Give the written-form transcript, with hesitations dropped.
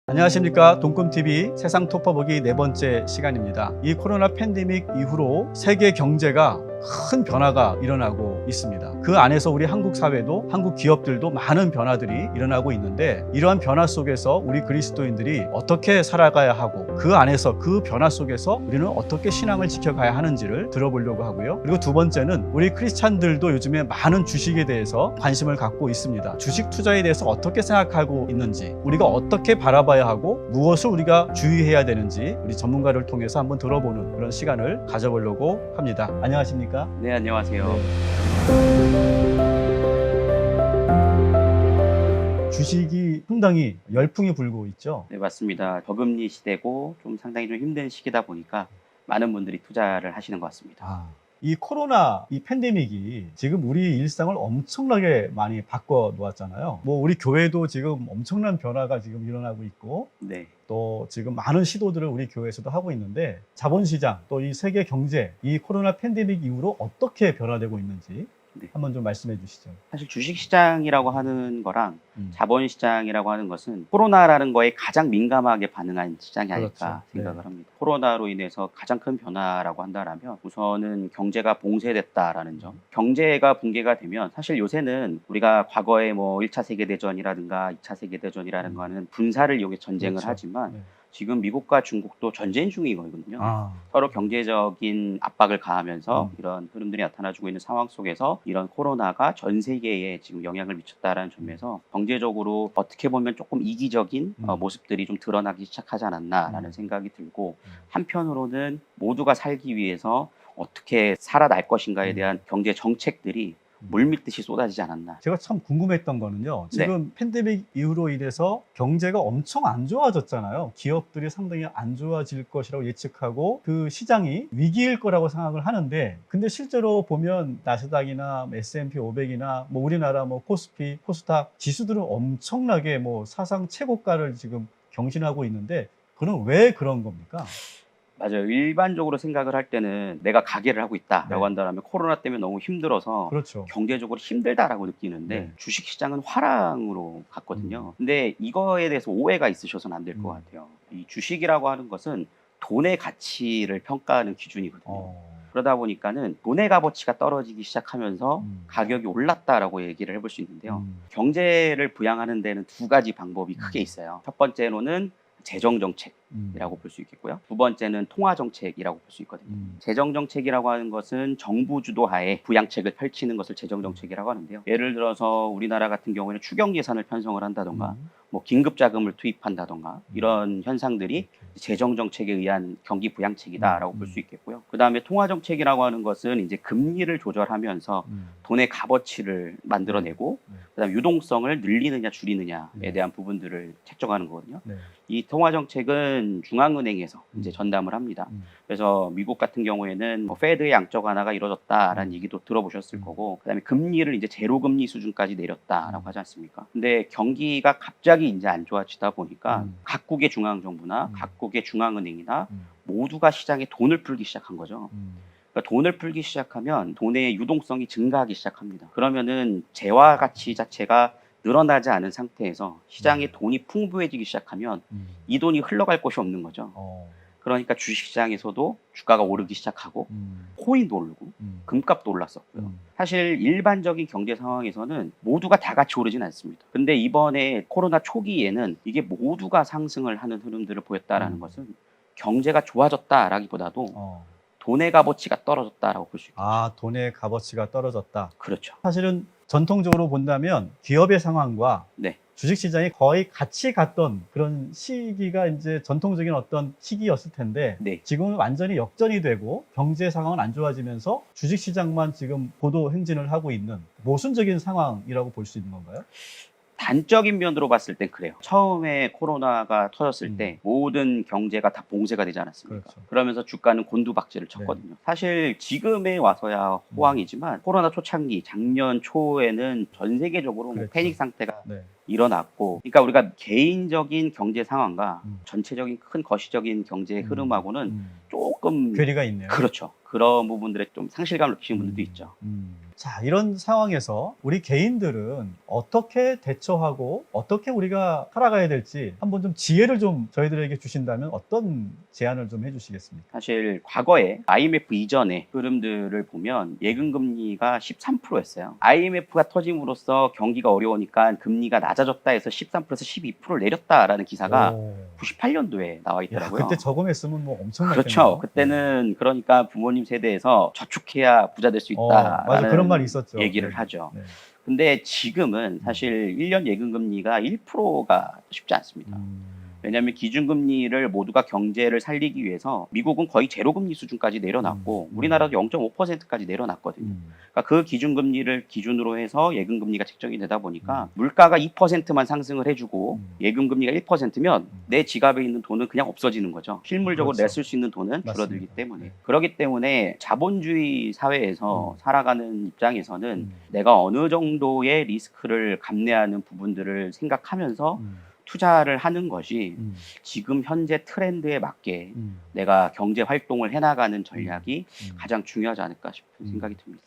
안녕하십니까. 동꿈TV 세상 톱퍼보기 네 번째 시간입니다. 이 코로나 팬데믹 이후로 세계 경제가 큰 변화가 일어나고 있습니다. 그 안에서 우리 한국 사회도 한국 기업들도 많은 변화들이 일어나고 있는데, 이러한 변화 속에서 우리 그리스도인들이 어떻게 살아가야 하고 그 안에서 그 변화 속에서 우리는 어떻게 신앙을 지켜가야 하는지를 들어보려고 하고요. 그리고 두 번째는 우리 크리스찬들도 요즘에 많은 주식에 대해서 관심을 갖고 있습니다. 주식 투자에 대해서 어떻게 생각하고 있는지, 우리가 어떻게 바라봐야 하고 무엇을 우리가 주의해야 되는지 우리 전문가를 통해서 한번 들어보는 그런 시간을 가져보려고 합니다. 안녕하십니까? 네, 안녕하세요. 주식이 상당히 열풍이 불고 있죠. 네, 맞습니다. 저금리 시대고 좀 상당히 좀 힘든 시기다 보니까 많은 분들이 투자를 하시는 것 같습니다. 이 코로나 이 팬데믹이 지금 우리 일상을 엄청나게 많이 바꿔 놓았잖아요. 뭐 우리 교회도 지금 엄청난 변화가 지금 일어나고 있고, 네. 또 지금 많은 시도들을 우리 교회에서도 하고 있는데, 자본시장 또 이 세계 경제 이 코로나 팬데믹 이후로 어떻게 변화되고 있는지 네. 한번 좀 말씀해 주시죠. 사실 주식시장이라고 하는 거랑 음. 자본시장이라고 하는 것은 코로나라는 거에 가장 민감하게 반응한 시장이 아닐까 그렇죠. 생각을 네. 합니다. 코로나로 인해서 가장 큰 변화라고 한다면 우선은 경제가 봉쇄됐다라는 점. 경제가 붕괴가 되면 사실 요새는 우리가 과거에 뭐 1차 세계대전이라든가 2차 세계대전이라는 거는 분사를 이용해 전쟁을 그렇죠. 하지만 네. 지금 미국과 중국도 전쟁 중이거든요. 아, 서로 경제적인 압박을 가하면서 음. 이런 흐름들이 나타나주고 있는 상황 속에서 이런 코로나가 전 세계에 지금 영향을 미쳤다라는 점에서 경제적으로 어떻게 보면 조금 이기적인 모습들이 좀 드러나기 시작하지 않았나라는 생각이 들고, 한편으로는 모두가 살기 위해서 어떻게 살아날 것인가에 대한 경제 정책들이 물밀듯이 쏟아지지 않았나. 제가 참 궁금했던 거는요. 네. 지금 팬데믹 이후로 인해서 경제가 엄청 안 좋아졌잖아요. 기업들이 상당히 안 좋아질 것이라고 예측하고 그 시장이 위기일 거라고 생각을 하는데, 근데 실제로 보면 나스닥이나 S&P 500이나 뭐 우리나라 뭐 코스피, 코스닥 지수들은 엄청나게 뭐 사상 최고가를 지금 경신하고 있는데, 그건 왜 그런 겁니까? 맞아요. 일반적으로 생각을 할 때는 내가 가게를 하고 있다라고 네. 한다면 코로나 때문에 너무 힘들어서 그렇죠. 경제적으로 힘들다라고 느끼는데, 네. 주식시장은 화랑으로 갔거든요. 근데 이거에 대해서 오해가 있으셔서는 안 될 것 같아요. 이 주식이라고 하는 것은 돈의 가치를 평가하는 기준이거든요. 그러다 보니까는 돈의 값어치가 떨어지기 시작하면서 가격이 올랐다라고 얘기를 해볼 수 있는데요. 경제를 부양하는 데는 두 가지 방법이 크게 있어요. 첫 번째로는 재정 정책이라고 볼 수 있겠고요. 두 번째는 통화 정책이라고 볼 수 있거든요. 재정 정책이라고 하는 것은 정부 주도하에 부양책을 펼치는 것을 재정 정책이라고 하는데요. 예를 들어서 우리나라 같은 경우에는 추경 예산을 편성을 한다던가 뭐 긴급 자금을 투입한다던가 이런 현상들이 재정 정책에 의한 경기 부양책이다라고 볼 수 있겠고요. 그다음에 통화 정책이라고 하는 것은 이제 금리를 조절하면서 돈의 값어치를 만들어내고 그다음에 유동성을 늘리느냐 줄이느냐에 대한 부분들을 책정하는 거거든요. 이 통화 정책은 중앙은행에서 이제 전담을 합니다. 그래서 미국 같은 경우에는 뭐 페드의 양적 완화가 이루어졌다라는 얘기도 들어보셨을 거고, 그다음에 금리를 이제 제로 금리 수준까지 내렸다라고 하지 않습니까? 근데 경기가 갑자기 이제 안 좋아지다 보니까 각국의 중앙 정부나 각국의 중앙은행이나 모두가 시장에 돈을 풀기 시작한 거죠. 그러니까 돈을 풀기 시작하면 돈의 유동성이 증가하기 시작합니다. 그러면은 재화 가치 자체가 늘어나지 않은 상태에서 시장에 돈이 풍부해지기 시작하면 이 돈이 흘러갈 곳이 없는 거죠. 그러니까 주식시장에서도 주가가 오르기 시작하고 코인도 오르고 금값도 올랐었고요. 사실 일반적인 경제 상황에서는 모두가 다 같이 오르진 않습니다. 근데 이번에 코로나 초기에는 이게 모두가 상승을 하는 흐름들을 보였다라는 것은 경제가 좋아졌다라기보다도 돈의 값어치가 떨어졌다라고 볼 수 있겠죠. 돈의 값어치가 떨어졌다. 그렇죠. 사실은 전통적으로 본다면 기업의 상황과 네. 주식시장이 거의 같이 갔던 그런 시기가 이제 전통적인 어떤 시기였을 텐데, 네. 지금은 완전히 역전이 되고 경제 상황은 안 좋아지면서 주식시장만 지금 고도 행진을 하고 있는 모순적인 상황이라고 볼 수 있는 건가요? 단적인 면으로 봤을 땐 그래요. 처음에 코로나가 터졌을 때 모든 경제가 다 봉쇄가 되지 않았습니까? 그렇죠. 그러면서 주가는 곤두박질을 쳤거든요. 사실 지금에 와서야 호황이지만 코로나 초창기 작년 초에는 전 세계적으로 뭐 그랬죠. 패닉 상태가 네. 일어났고, 그러니까 우리가 개인적인 경제 상황과 전체적인 큰 거시적인 경제 흐름하고는 조금 괴리가 있네요. 그렇죠. 그런 부분들에 좀 상실감을 느끼시는 분들도 있죠. 자, 이런 상황에서 우리 개인들은 어떻게 대처하고 어떻게 우리가 살아가야 될지 한번 좀 지혜를 좀 저희들에게 주신다면 어떤 제안을 좀 해주시겠습니까? 사실 과거에 IMF 이전의 흐름들을 보면 예금금리가 13%였어요. IMF가 터짐으로써 경기가 어려우니까 금리가 낮아졌다 해서 13%에서 12%를 내렸다라는 기사가 98년도에 나와 야, 있더라고요. 그때 저금했으면 뭐 엄청났겠네요. 그렇죠. 그때는 그러니까 부모님 세대에서 저축해야 부자 될 수 맞아, 있다라는 그런 말이 있었죠. 얘기를 네. 하죠. 네. 근데 지금은 사실 1년 예금금리가 1%가 쉽지 않습니다. 왜냐하면 기준금리를 모두가 경제를 살리기 위해서 미국은 거의 제로금리 수준까지 내려놨고 우리나라도 0.5%까지 내려놨거든요. 그러니까 그 기준금리를 기준으로 해서 예금금리가 책정이 되다 보니까 물가가 2%만 상승을 해주고 예금금리가 1%면 내 지갑에 있는 돈은 그냥 없어지는 거죠. 실물적으로 그렇죠. 냈을 수 있는 돈은 줄어들기 맞습니다. 때문에. 네. 그렇기 때문에 자본주의 사회에서 살아가는 입장에서는 음. 내가 어느 정도의 리스크를 감내하는 부분들을 생각하면서 투자를 하는 것이 지금 현재 트렌드에 맞게 내가 경제 활동을 해나가는 전략이 가장 중요하지 않을까 싶은 생각이 듭니다.